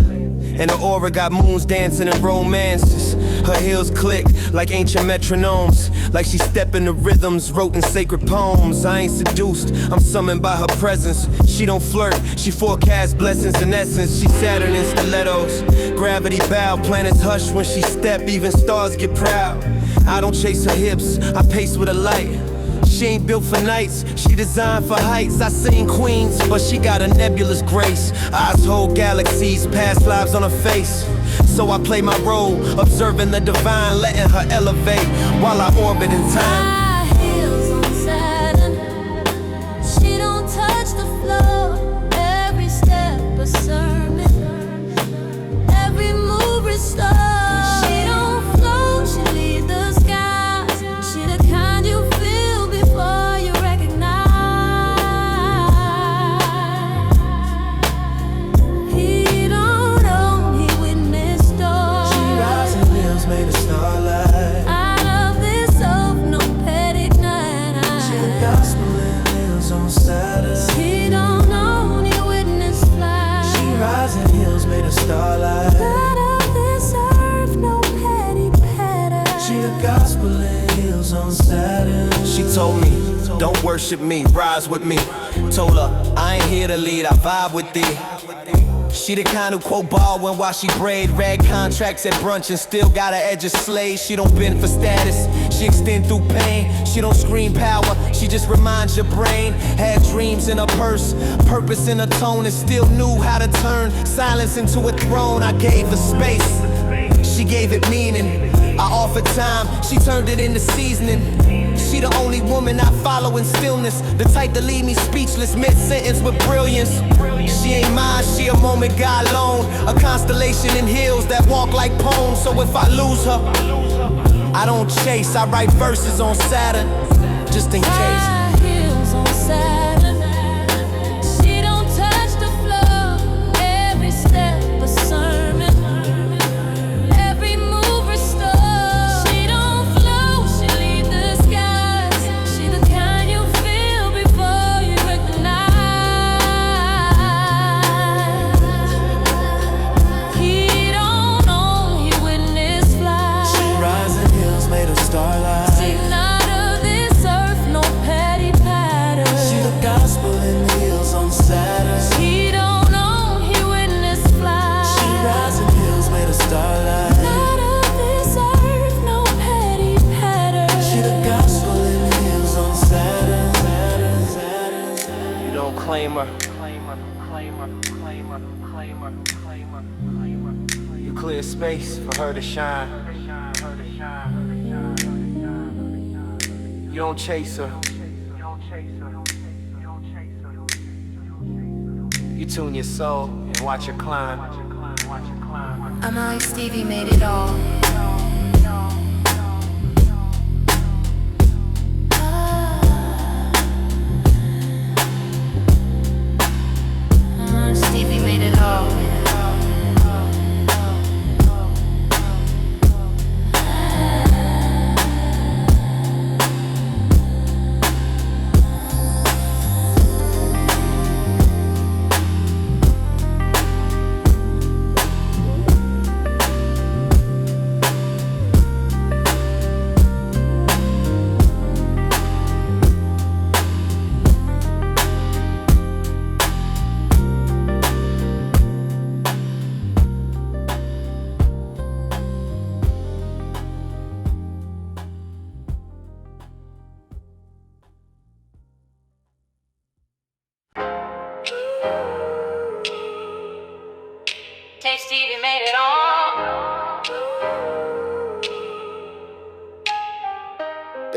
and her aura got moons dancing in romances. Her heels click like ancient metronomes, like she stepping the rhythms wrote in sacred poems. I ain't seduced, I'm summoned by her presence. She don't flirt, she forecasts blessings in essence. She Saturn in stilettos, gravity bow, planets hush when she step, even stars get proud. I don't chase her hips, I pace with her light. She ain't built for nights, she designed for heights. I seen queens, but she got a nebulous grace. Eyes hold galaxies, past lives on her face. So I play my role, observing the divine, letting her elevate while I orbit in time. High heels on Saturn, she don't touch the floor. Every step a sermon, every move restored. She don't float, she lead the skies. She the kind you feel before you recognize. He don't know, he witnessed all. She rising hills made of starlight. Out of this earth, no petty night. She the gospel in hills on Saturn. He don't know, he witnessed fly. She rising hills made of starlight. Out of this earth, no petty pattern. She the gospel in hills on Saturn. She told me, don't worship me, rise with me. Told her, I ain't here to lead, I vibe with thee. She the kind who quote Baldwin while she braid rag contracts at brunch and still got her edge of slave. She don't bend for status, she extend through pain. She don't scream power, she just reminds your brain. Had dreams in her purse, purpose in her tone, and still knew how to turn silence into a throne. I gave her space, she gave it meaning. I offered time, she turned it into seasoning. She the only woman I follow in stillness, the type to leave me speechless mid-sentence with brilliance. She ain't mine, she a moment God alone, a constellation in hills that walk like poems. So if I lose her, I don't chase, I write verses on Saturn, just in case. High heels on Saturn, she don't touch the floor. Every step a sermon, every move restored. She don't float, she lead the skies. She the kind you feel before you recognize. He don't know, he witnessed fly. She rising hills made of starlight. Seen out of this earth, no petty pattern. She the gospel in hills on Saturn. He don't know, he witnessed fly. She rising hills made of starlight. Out of this earth, no petty pattern. She the gospel in hills on Saturn. Saturn, Saturn, Saturn. You don't claim her. You clear space for her to shine. You don't chase her. You tune your soul and watch her climb. I'm like Stevie made it all. Stevie made it all.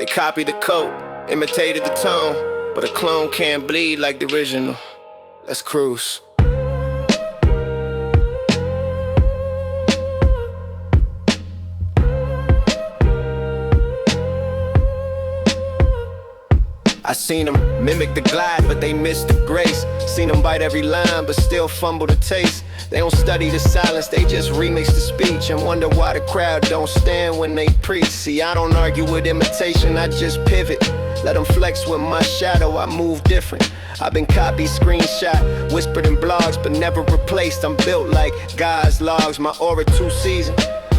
They copied the coat, imitated the tone, but a clone can't bleed like the original. Let's cruise. I seen them mimic the glide, but they missed the grace. Seen them bite every line, but still fumble the taste. They don't study the silence, they just remix the speech and wonder why the crowd don't stand when they preach. See, I don't argue with imitation, I just pivot. Let them flex with my shadow, I move different. I've been copied, screenshot, whispered in blogs, but never replaced. I'm built like God's logs, my aura too seasoned.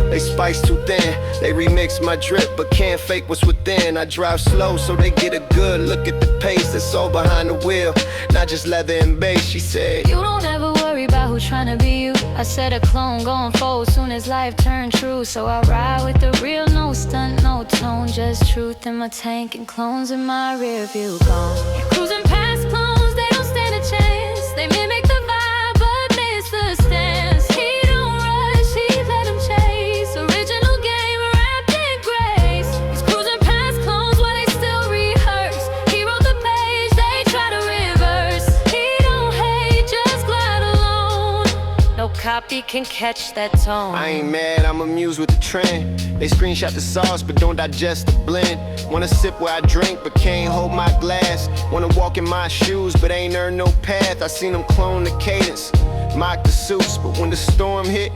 They spice too thin, they remix my drip, but can't fake what's within. I drive slow so they get a good look at the pace that's all behind the wheel, not just leather and bass. She said, you don't ever worry about who's trying to be you. I said a clone gon' fold soon as life turned true. So I ride with the real, no stunt, no tone, just truth in my tank and clones in my rear view gone. You're cruising past clones, they don't stand a chance. They mimic the vibe but miss the stance. He don't rush, he let him chase. Original game wrapped in grace. He's cruising past clones while they still rehearse. He wrote the page, they try to reverse. He don't hate, just glide alone. No copy can catch that tone. I ain't mad, I'm amused with the trend. They screenshot the sauce but don't digest the blend. Wanna sip where I drink but can't hold my glass. Wanna walk in my shoes but ain't earned no path. I seen them clone the cadence, mock the suits, but when the storm hit,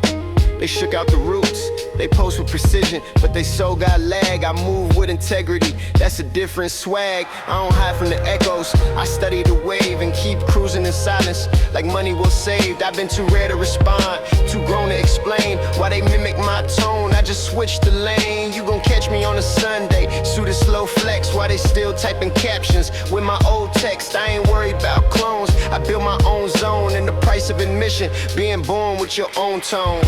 they shook out the roots. They post with precision, but they so got lag. I move with integrity, that's a different swag. I don't hide from the echoes, I study the wave and keep cruising in silence like money well saved. I've been too rare to respond, too grown to explain why they mimic my tone. I just switched the lane. You gon' catch me on a Sunday, suited slow flex while they still typing captions with my old text. I ain't worried about clones, I build my own zone, and the price of admission, being born with your own tone.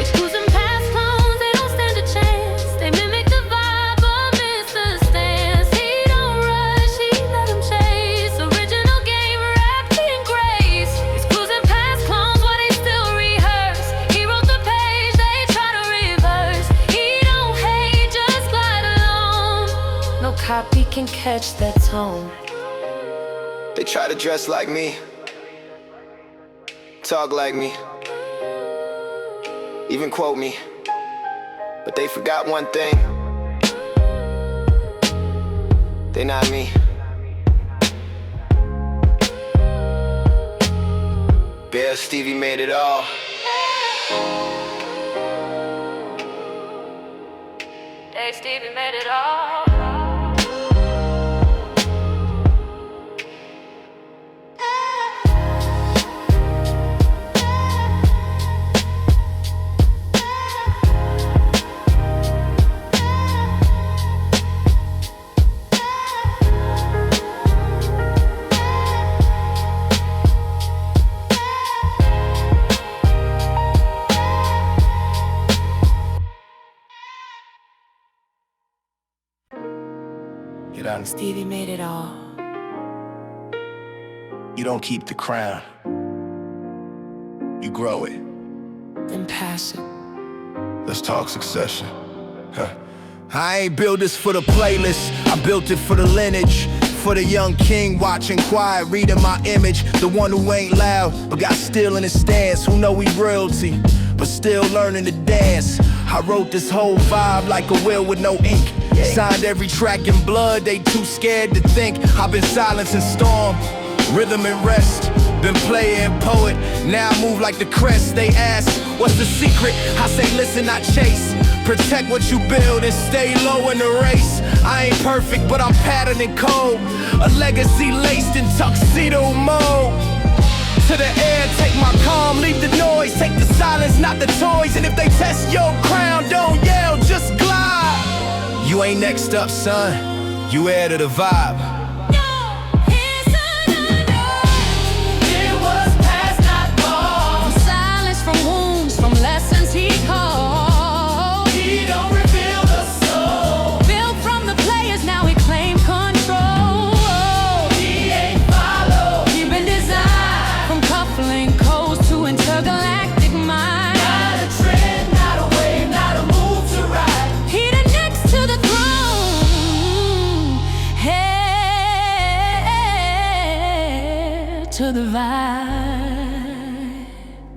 It's cruising past clones, they don't stand a chance. They mimic the vibe but miss the stance. He don't rush, he let him chase. Original game wrapped in grace. He's cruising past clones while they still rehearse. He wrote the page, they try to reverse. He don't hate, just glide alone. No copy can catch that tone. They try to dress like me, talk like me, even quote me, but they forgot one thing. They not me. Bill Stevie made it all. Hey, Stevie made it all. Stevie made it all. You don't keep the crown, you grow it. Then pass it. Let's talk succession. I ain't built this for the playlist, I built it for the lineage. For the young king watching quiet, reading my image. The one who ain't loud, but got still in his stance. Who know he royalty, but still learning to dance. I wrote this whole vibe like a wheel with no ink. Signed every track in blood, they too scared to think. I've been silence and storm, rhythm and rest. Been player and poet, now I move like the crest. They ask, what's the secret? I say, listen, not chase. Protect what you build and stay low in the race. I ain't perfect, but I'm patterned and cold. A legacy laced in tuxedo mode. To the air, take my calm, leave the noise. Take the silence, not the toys. And if they test your crown, don't yell, just glide. You ain't next up, son, you heir to the vibe. to the vibe.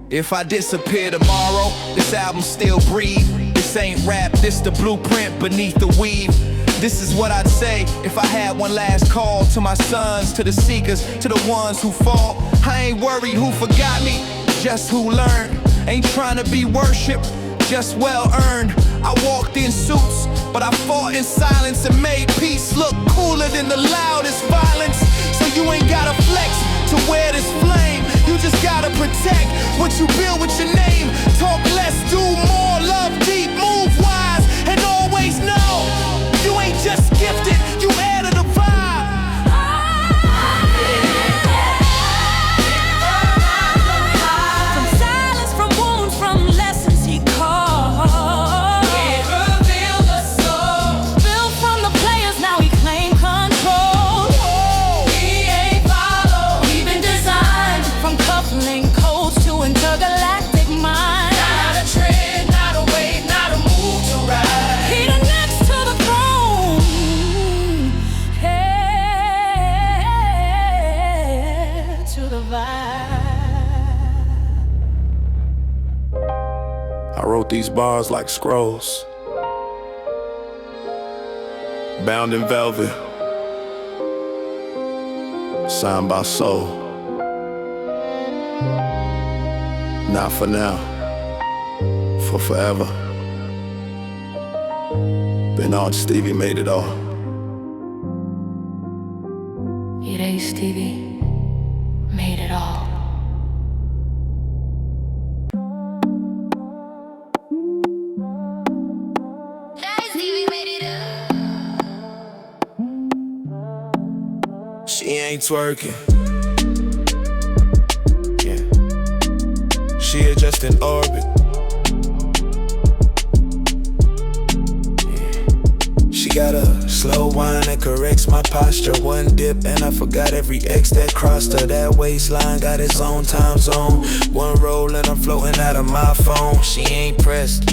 If I disappear tomorrow, this album still breathe. This ain't rap, this the blueprint beneath the weave. This is what I'd say if I had one last call to my sons, to the seekers, to the ones who fall. I ain't worried who forgot me, just who learned. Ain't trying to be worshipped, just well earned. I walked in suits, but I fought in silence and made peace look cooler than the loudest violence. So you ain't gotta flex to wear this flame. You just gotta protect what you build with your name. Talk less, do more, love deep, move wise, and always know you ain't just gifted, you add to the vibe. From silence, from wounds, from lessons he caught. He revealed the soul. Built from the players, now he claimed control. He ain't followed, he been designed. From coupling codes to intergalactic mind. Not a trend, not a wave, not a move to ride. He the next to the throne. Hey, to the vibe. I wrote these bars like scrolls, bound in velvet, signed by soul. Not for now, for forever. Bernard Stevie made it all. It ain't Stevie made it all. She ain't twerking. Yeah. She is just in orbit. Yeah. She got a slow wine that corrects my posture. One dip and I forgot every X that crossed her. That waistline got its own time zone. One roll and I'm floating out of my phone. She ain't pressed,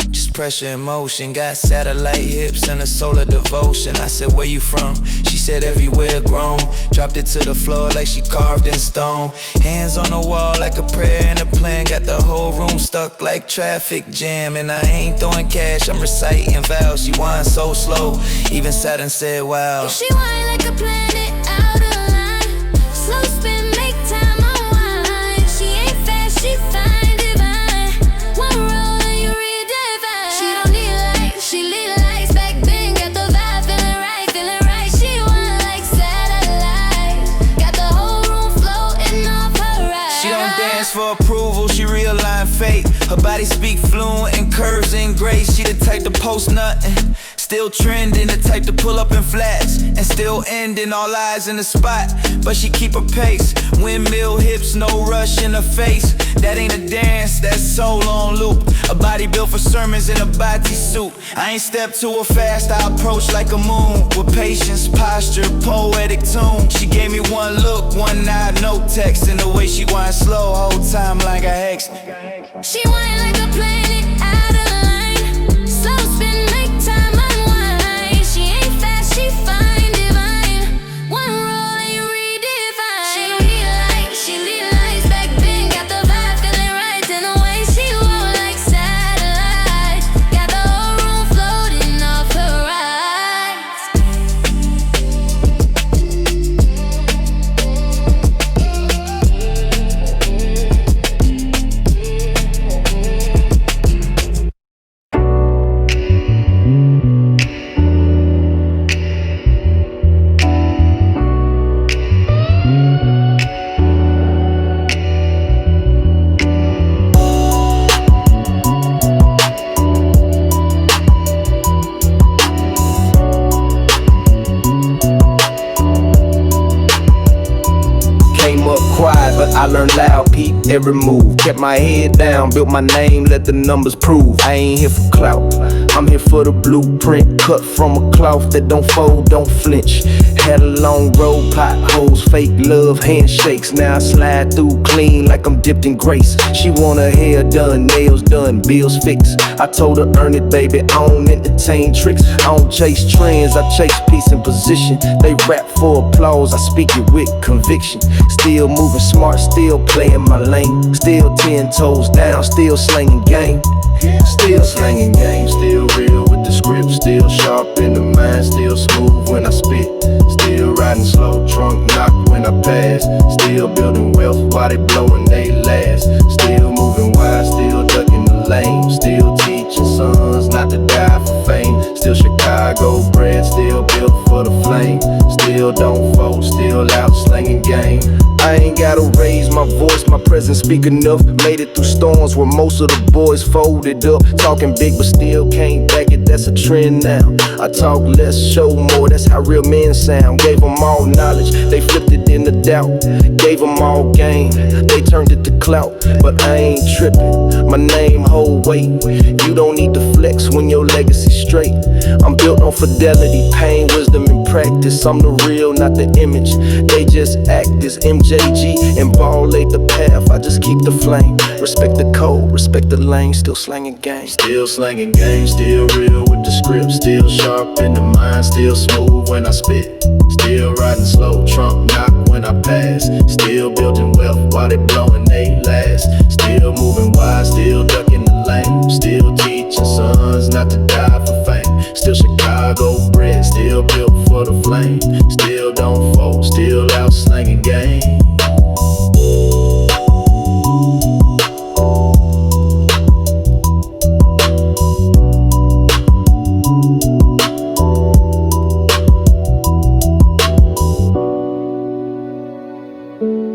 just pressure in motion. Got satellite hips and a solar devotion. I said, where you from? She said, everywhere grown. Dropped it to the floor like she carved in stone. Hands on the wall like a prayer and a plan. Got the whole room stuck like traffic jam. And I ain't throwing cash, I'm reciting vows. She whine so slow, even Saturn said wow. She whine like a planet out of line. Slow spin, make time unwind. She ain't fast, she fine, divine. One roll and you redefine. She don't need lights, she lit lights back then. Got the vibe, feeling right, feeling right. She whine like satellites. Got the whole room floating off her ride. She don't dance for approval, she realign fate. Her body speak fluent in curves and grace. She the type to post nothing, still trending. The type to pull up in flats and still ending. All eyes in the spot, but she keep her pace. Windmill hips, no rush in her face. That ain't a dance, that's soul on loop. A body built for sermons in a bodysuit. I ain't step to her fast, I approach like a moon. With patience, posture, poetic tune. She gave me one look, one nod, no text. And the way she whine slow, whole time like a hex. She whine like a planet out of line. Slow spin, make time unwind. She ain't fast, she fine, divine. One roll and you redefine. She don't need lights, she lit lights back then. Got the vibe, feeling right in the way she walk like satellites. Got the whole room floating off her but I learned loud, peep every move. Kept my head down, built my name, let the numbers prove. I ain't here for clout, I'm here for the blueprint. Cut from a cloth that don't fold, don't flinch. Had a long road, potholes, fake love, handshakes. Now I slide through clean like I'm dipped in grace. She want her hair done, nails done, bills fixed. I told her earn it, baby, I don't entertain tricks. I don't chase trends, I chase peace and position. They rap for applause, I speak it with conviction. Still moving smart, still playing my lane. Still 10 toes down, still slanging game. Still slanging game, still real with the script. Still sharp in the mind, still smooth when I spit. Still riding slow, trunk knock when I pass. Still building wealth while they blowing they last. Still moving wide, still ducking the lane. Still teaching sons not to die for fame. Still Chicago bred, still built for the flame. Still don't fold, still out slanging game. I ain't gotta raise my voice, my presence speak enough. Made it through storms where most of the boys folded up. Talking big but still can't back it, that's a trend now. I talk less, show more, that's how real men sound. Gave them all knowledge, they flipped it into doubt. Gave them all game, they turned it to clout. But I ain't tripping, my name hold weight. You don't need to flex when your legacy's straight. I'm built on fidelity, pain, wisdom, and practice. I'm the real, not the image. They just act as MJG and ball laid the path. I just keep the flame. Respect the code, respect the lane. Still slanging game. Still slanging game, still real with the script. Still sharp in the mind, still smooth when I spit. Still riding slow, trunk knock when I pass. Still building wealth while they blowing they last. Still moving wide, still ducking the lane. Still teaching sons not to die for fame. Still Chicago bred, still built for the flame. Still don't fold, still out slanging game. you.